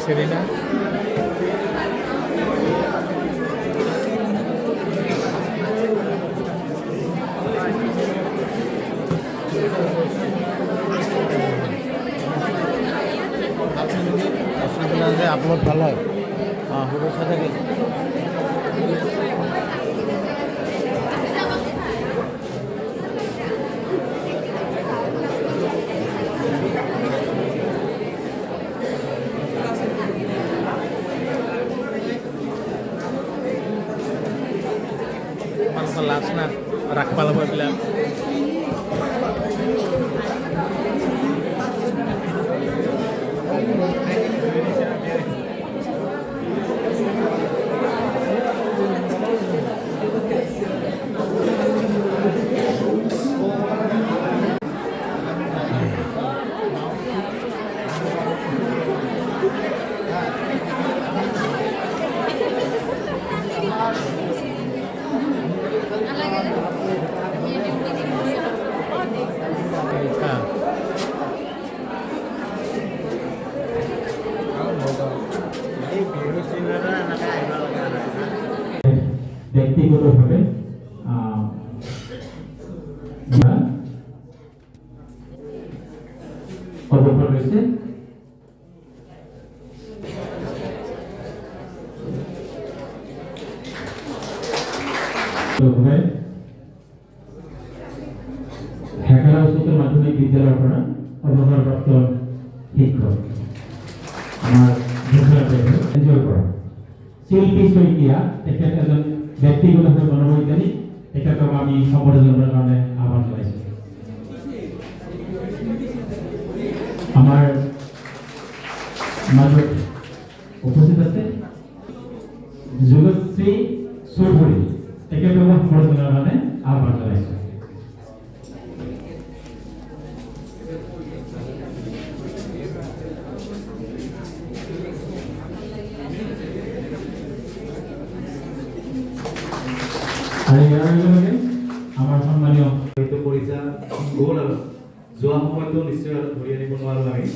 সেৰিনা। আপনাদেৰ upload ভালো হয় হুটোৰ সাথে লাস্ট না ৰাখবা লাগবো এইবিলাক ব্যক্তিগতভাবে অবসৰ ৰয়েছে ঢাকা উচ্চ মাধ্যমিক বিদ্যালয়েৰ পৰা অবসৰপ্ৰাপ্ত শিক্ষক আমাৰ এনজয় কৰা শিল্পী শইকীয়া তেখেত এজন ব্যক্তিগতভাৱে মনোবৈজ্ঞানিক তেখেতক আমি সম্বৰ্ধনাৰ কাৰণে আহ্বান জনাইছোঁ। আমাৰ মাজত উপস্থিত আছে যোগশ্ৰী চৌধুৰী তেখেতক সম্বৰ্ধনাৰ কাৰণে আহ্বান জনাইছোঁ। আৰু ইয়াৰ লগে আমাৰ সন্মানীয় পৰিচা গ'ল আৰু যোৱা সময়তো নিশ্চয় আৰু ধৰি আনিব নোৱাৰো আমি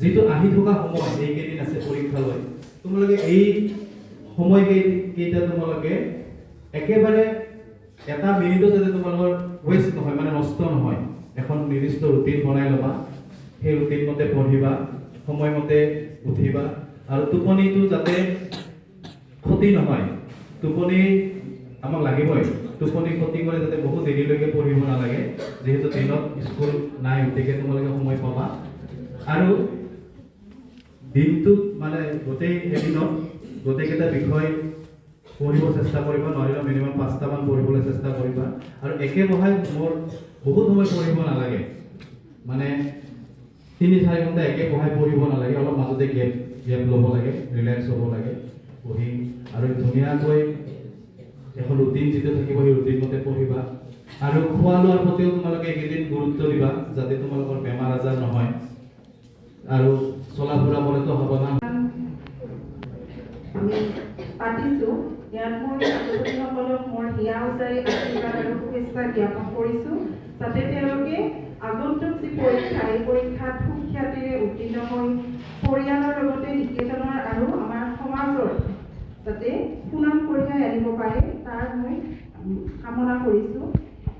যিটো আহি থকা সময় এইকেইদিন আছে পৰীক্ষালৈ তোমালোকে এই সময় কেইটা তোমালোকে একেবাৰে এটা মিনিটো যাতে তোমালোকৰ ৱেষ্ট নহয় মানে নষ্ট নহয় এখন নিৰ্দিষ্ট ৰুটিন বনাই ল'বা সেই ৰুটিন মতে পঢ়িবা সময়মতে উঠিবা আৰু টোপনিটো যাতে ক্ষতি নহয় টোপনি আমাক লাগিবই টোপনি ক্ষতি কৰে যাতে বহুত দেৰিলৈকে পঢ়িব নালাগে যেহেতু দিনত স্কুল নাই গতিকে তোমালোকে সময় পাবা আৰু দিনটোত মানে গোটেই এদিনত গোটেইকেইটা বিষয় পঢ়িব চেষ্টা কৰিবা নোৱাৰিলে মিনিমাম 5টা মান পঢ়িবলৈ চেষ্টা কৰিবা আৰু একে বহাই মোৰ বহুত সময় পঢ়িব নালাগে মানে 3-4 ঘণ্টা একে বহাই পঢ়িব নালাগে অলপ মাজতে গেপ ল'ব লাগে ৰিলেক্স হ'ব লাগে পঢ়ি আৰু ধুনীয়াকৈ এখন ৰুটিন যিটো থাকিব সেই ৰুটিন মতে পঢ়িবা আৰু খোৱা লোৱাৰ প্ৰতিও তোমালোকে এইকেইদিন গুৰুত্ব দিবা যাতে তোমালোকৰ বেমাৰ আজাৰ নহয় আৰু চলা ফুৰা কৰাটো হ'ব না আমি পাতিছোঁ ইয়াত মই ছাত্ৰছাত্ৰীসকলক মোৰ হিয়া উজাৰি আশীৰ্বাদ আৰু শুভেচ্ছা জ্ঞাপন কৰিছোঁ যাতে তেওঁলোকে আগন্তুক যি পৰীক্ষা এই পৰীক্ষাত সুখ্যাতিৰে উত্তীৰ্ণ হৈ পৰিয়ালৰ লগতে নিকেতনৰ আৰু আমাৰ সমাজৰ যাতে সুনাম কঢ়িয়াই আনিব পাৰে তাৰ মই কামনা কৰিছোঁ।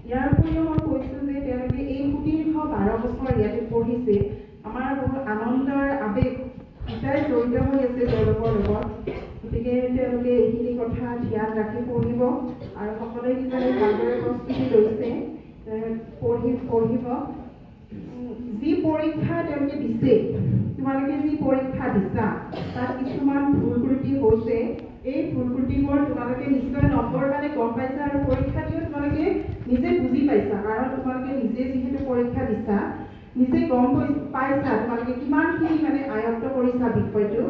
ইয়াৰ উপৰিও মই কৈছোঁ যে তেওঁলোকে এই সুদীৰ্ঘ 12 বছৰ ইয়াতে পঢ়িছে আমাৰ বহুত আনন্দৰ আৱেগ দুটাই জড়িত হৈ আছে তেওঁলোকৰ লগত গতিকে তেওঁলোকে এইখিনি কথা ধ্যান ৰাখি পঢ়িব আৰু সকলোৱে কিজানি ভালদৰে প্ৰস্তুতি লৈছে পঢ়িব যি পৰীক্ষা তেওঁলোকে দিছে তোমালোকে যি পৰীক্ষা দিছা তাত কিছুমান ভুল ত্ৰুটি হৈছে এই ভুল ত্ৰুটিবোৰ তোমালোকে নিশ্চয় নম্বৰ মানে গম পাইছা আৰু পৰীক্ষা দিও তোমালোকে নিজে বুজি পাইছা কাৰণ তোমালোকে নিজে যিহেতু পৰীক্ষা দিছা নিজে গম পাইছা তোমালোকে কিমানখিনি মানে আয়ত্ত কৰিছা বিষয়টো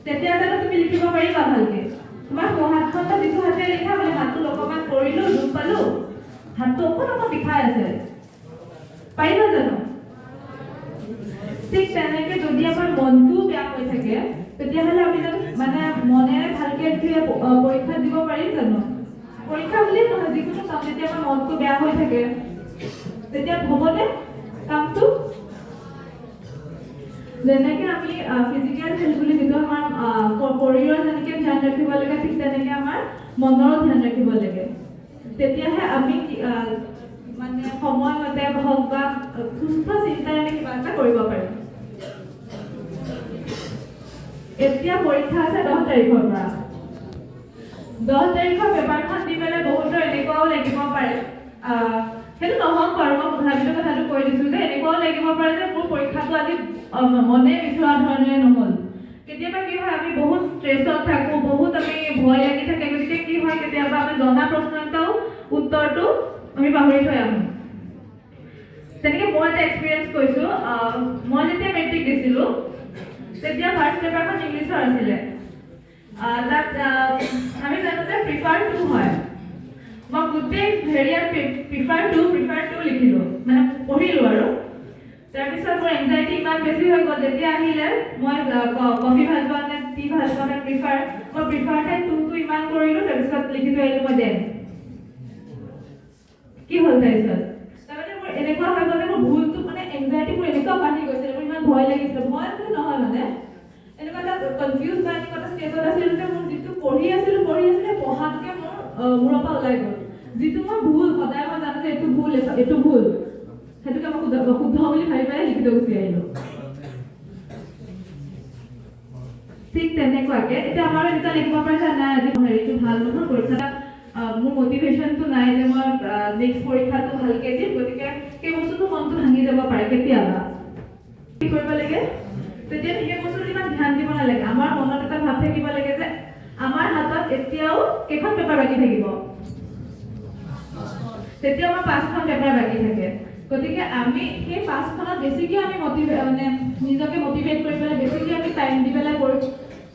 তেতিয়া জানো তুমি লিখিব পাৰিবা ভালকে তোমাৰ হাতখনটা যিটো হাতে লিখা মানে হাতটো অকণমান কৰিলো দুখ পালো হাতটো অকণমান বিষাই আছে পাৰিবা জানো ঠিক তেনেকে যদি আমাৰ মনটো বেয়া হৈ থাকে তেতিয়াহ'লে আমি মানে মনেৰে ভালকে পৰীক্ষা দিব পাৰিম জানো পৰীক্ষা বুলি নহয় যিকোনো কাম যেতিয়া আমাৰ মনটো বেয়া হৈ থাকে তেতিয়া হ'বনে কামটো যেনেকৈ আমি ফিজিকেল হেল্থ বুলি যিটো আমাৰ শৰীৰৰ যেনেকৈ ধ্যান ৰাখিব লাগে, ঠিক তেনেকৈ আমাৰ মনৰো ধ্যান ৰাখিব লাগে। তেতিয়াহে আমি মানে সময়মতে হওক বা সুস্থ চিন্তাৰে আমি কিবা এটা কৰিব পাৰিম। এতিয়া পৰীক্ষা আছে 10 তাৰিখৰ পৰা। 10 তাৰিখৰ পেপাৰখন দি পেলাই বহুতৰ এনেকুৱাও লাগিব পাৰে, সেইটো নহওক বাৰু, মই তথাপিতো কথাটো কৈ দিছোঁ যে এনেকুৱাও লাগিব পাৰে যে মোৰ পৰীক্ষাটো আজি মনে বিচৰা ধৰণে নহ'ল। কেতিয়াবা কি হয়, আমি বহুত ষ্ট্ৰেছত থাকোঁ, বহুত আমি ভয় লাগি থাকে, গতিকে কি হয় কেতিয়াবা আমি জনা প্ৰশ্ন এটাও উত্তৰটো আমি পাহৰি থৈ আহোঁ। তেনেকৈ মই এটা এক্সপিৰিয়েঞ্চ কৈছোঁ। মই যেতিয়া মেট্ৰিক দিছিলোঁ তেতিয়া ফাৰ্ষ্ট পেপাৰখন ইংলিছৰ আছিলে। তাত আমি জানো যে প্ৰিফাৰ টু হয়। মই গোটেই হেৰিয়াত প্ৰিফাৰ টু লিখিলোঁ, মানে পঢ়িলোঁ আৰু। তাৰপিছত মোৰ এংজাইটি ইমান বেছি হৈ গ'ল, যেতিয়া আহিলে মই কফি ভাল পাওঁ নে টি ভাল পাওঁ নে মই প্ৰিফাৰতে টুটো ইমান কৰিলোঁ, তাৰপিছত লিখি থৈ আহিলোঁ মই দেন। কি হ'ল তাৰপিছত? তাৰমানে মোৰ এনেকুৱা হৈ গ'ল যে মোৰ ভুলটো মানে এংজাইটি মোৰ এনেকুৱা বাঢ়ি গৈছিলে, মোৰ ইমান ভয় লাগিছিলে। ভয় বুলি নহয়, মানে এনেকুৱা এটা কনফিউজ বা এনেকুৱা এটা ষ্টেজত আছিলোঁ যে মোৰ যিটো পঢ়ি আছিলোঁ পঢ়াটোকে মোৰ মূৰৰ পৰা ওলাই গ'ল। যিটো মই ভুল, সদায় মই জানো যে এইটো ভুল, সেইটোকে মই শুদ্ধ বুলি ভাবি পেলাই লিখি থৈ গুচি আহিলোঁ। ঠিক তেনেকুৱাকে এতিয়া আমাৰ এনেকুৱা লিখিব পাৰে যে নাই আজি হেৰিটো ভাল নহয়, পৰীক্ষাটা মোৰ মটিভেশ্যনটো নাই যে মই নেক্সট পৰীক্ষাটো ভালকৈ দিম, গতিকে সেই বস্তুটো মনটো ভাঙি যাব পাৰে কেতিয়াবা। কি কৰিব লাগে? তেতিয়া সেই বস্তুটো ইমান ধ্যান দিব নালাগে। আমাৰ মনত এটা ভাৱ থাকিব লাগে যে আমাৰ হাতত এতিয়াও কেইখন পেপাৰ বাকী থাকিব, তেতিয়াও আমাৰ 5খন পেপাৰ বাকী থাকে। গতিকে আমি সেই 5খনত বেছিকৈ আমি নিজকে মটিভেট কৰি পেলাই বেছিকৈ আমি টাইম দি পেলাই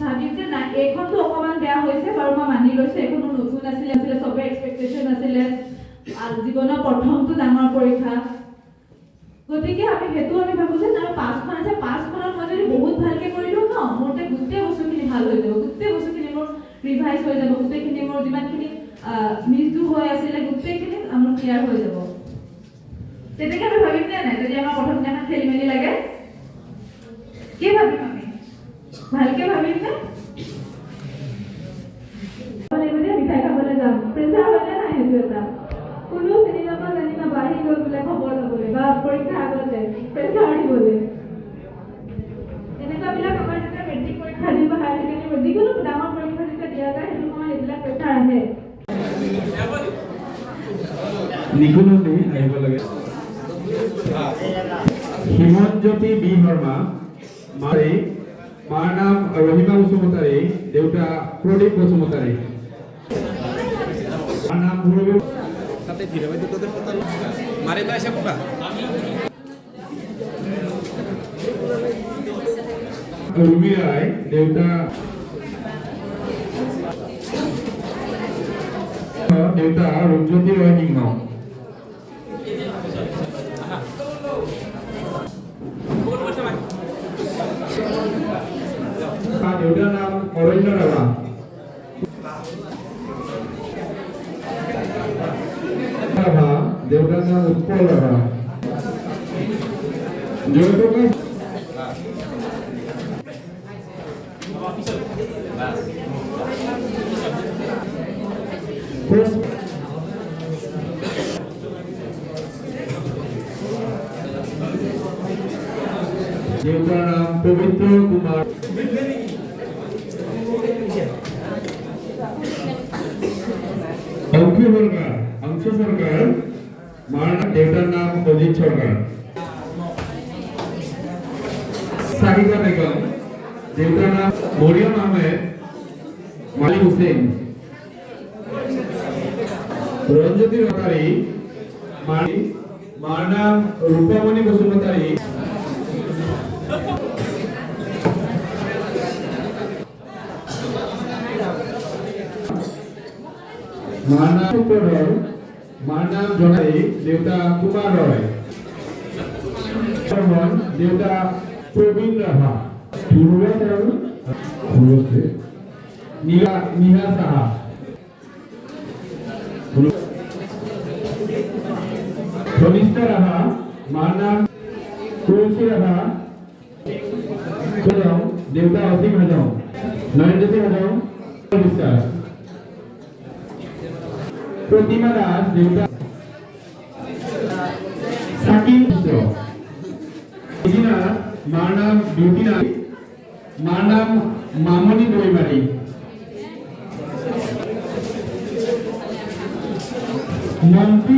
ভাবিম যে নাই এইখনটো অকণমান বেয়া হৈছে বাৰু, মই মানি লৈছোঁ, এইখনো নতুন আছিলে, চবেই এক্সপেক্টেশ্যন আছিলে, জীৱনৰ প্ৰথমটো ডাঙৰ পৰীক্ষা। গতিকে আমি সেইটো আমি ভাবোঁ যে নাই 5খন আছে, 5খনত মই যদি বহুত ভালকৈ কৰিলোঁ ন, মোৰ গোটেই বস্তুখিনি ভাল হৈ যাব, গোটেই বস্তুখিনি মোৰ ৰিভাইজ হৈ যাব, গোটেইখিনি মোৰ যিমানখিনি মিছটো হৈ আছিলে গোটেইখিনি আমাৰ ক্লিয়াৰ হৈ যাব। তেনেকৈ আমি ভাবিম নে নাই? যদি আমাৰ প্ৰথম দিনাখন খেলি মেলি লাগে, কি ভাবিম আমি? ভালকৈ ভাবিম নে? মিঠাই খাবলৈ যাম, প্ৰেছাৰ হয়নে নাই? সেইটো এটা কোনো চিনি নাপাওঁ, জানি নাপাওঁ, আহি গ'ল বোলে খবৰ ল'বলৈ বা পৰীক্ষাৰ আগতে প্ৰেছাৰ দিবলৈ। এনেকুৱাবিলাক আমাৰ যেতিয়া মেট্ৰিক পৰীক্ষা দিম বা হায়াৰ ছেকেণ্ডেৰী যিকোনো ডাঙৰ পৰীক্ষা যেতিয়া দিয়া যায়, সেইটো সময়ত এইবিলাক প্ৰেছাৰ আহে। নিকুনন্দী আহিব লাগে। হিমনজ্যোতি বি শৰ্মা, মাৰ নাম ৰহিমা বসুমতাৰী, দেউতা প্ৰদীপ বসুমতাৰী। মাৰ নাম ৰুমি ৰায়, দেউতা ৰূপজ্যোতি ৰয় সিংহ। দেউতাৰ নাম অৰণ্য ৰাভা। দেউতাৰ নাম উৎপল ৰাভা। জয়প্ৰকাশ देवता नाम पवित्र कुमार। अंशु सरकार, मारना देवता नाम अजित सरकार। साहिबा बेगम, देवता नाम मरियम अहमेद, मालिक हुसैन। रंजती रतारी, मार नाम रूपामणि बसुमतारी। मार नाम जनाई, देवता कुमार रॉय। देवता प्रवीण राभा। नीला साहा। धनिष्ठा राभा, मार नाम तुलसी राभा। হাজং দেউতা অসীম হাজং নয়নজ্যোতি হাজং বিশ্বাস प्रतिमा दास देउता साकिब मिश्र एदिना मार नाम ब्यूटी नाथ मार नाम मामनी दईमारी मन्त्री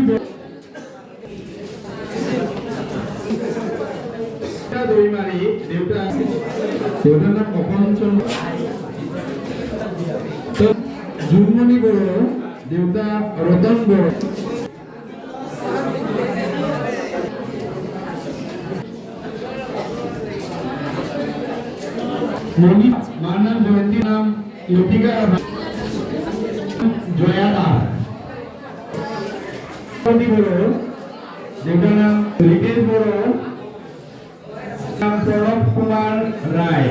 दईमारी देउता देउतार नाम कपन चंद्र जुगमणि बड़ो देउता रतन बड़ो मणि मार नाम जयंती नाम लतिका जया दास बड़ो देउतार नाम रितेश बड़ो नाम प्रणव कुमार राय